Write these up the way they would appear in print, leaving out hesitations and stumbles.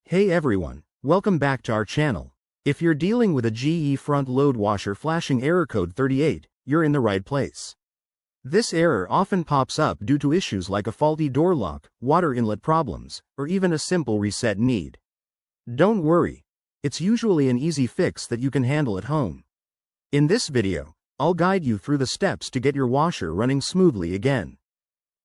Hey everyone, welcome back to our channel. If you're dealing with a GE front load washer flashing error code 38, you're in the right place. This error often pops up due to issues like a faulty door lock, water inlet problems, or even a simple reset need. Don't worry, it's usually an easy fix that you can handle at home. In this video, I'll guide you through the steps to get your washer running smoothly again.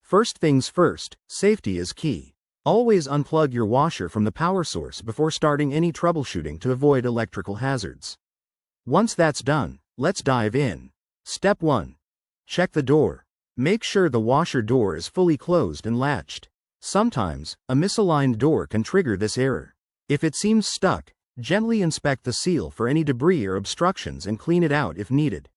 First things first, safety is key. Always unplug your washer from the power source before starting any troubleshooting to avoid electrical hazards. Once that's done, let's dive in. Step 1. Check the door. Make sure the washer door is fully closed and latched. Sometimes, a misaligned door can trigger this error. If it seems stuck, gently inspect the seal for any debris or obstructions and clean it out if needed.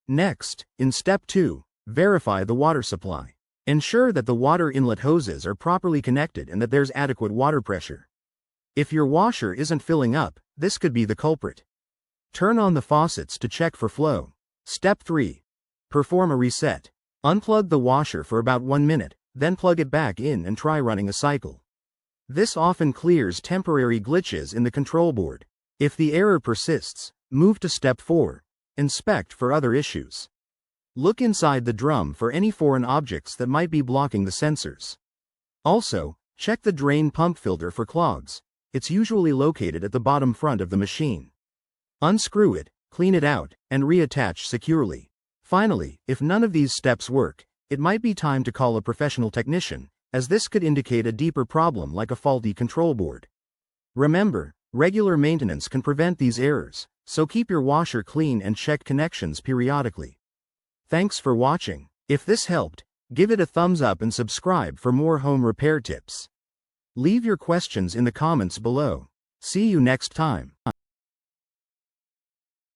Next, in Step 2, verify the water supply. Ensure that the water inlet hoses are properly connected and that there's adequate water pressure. If your washer isn't filling up, this could be the culprit. Turn on the faucets to check for flow. Step 3. Perform a reset. Unplug the washer for about 1 minute, then plug it back in and try running a cycle. This often clears temporary glitches in the control board. If the error persists, move to Step 4. Inspect for other issues. Look inside the drum for any foreign objects that might be blocking the sensors. Also, check the drain pump filter for clogs. It's usually located at the bottom front of the machine. Unscrew it, clean it out, and reattach securely. Finally, if none of these steps work, it might be time to call a professional technician, as this could indicate a deeper problem like a faulty control board. Remember, regular maintenance can prevent these errors, so keep your washer clean and check connections periodically. Thanks for watching. If this helped, give it a thumbs up and subscribe for more home repair tips. Leave your questions in the comments below. See you next time.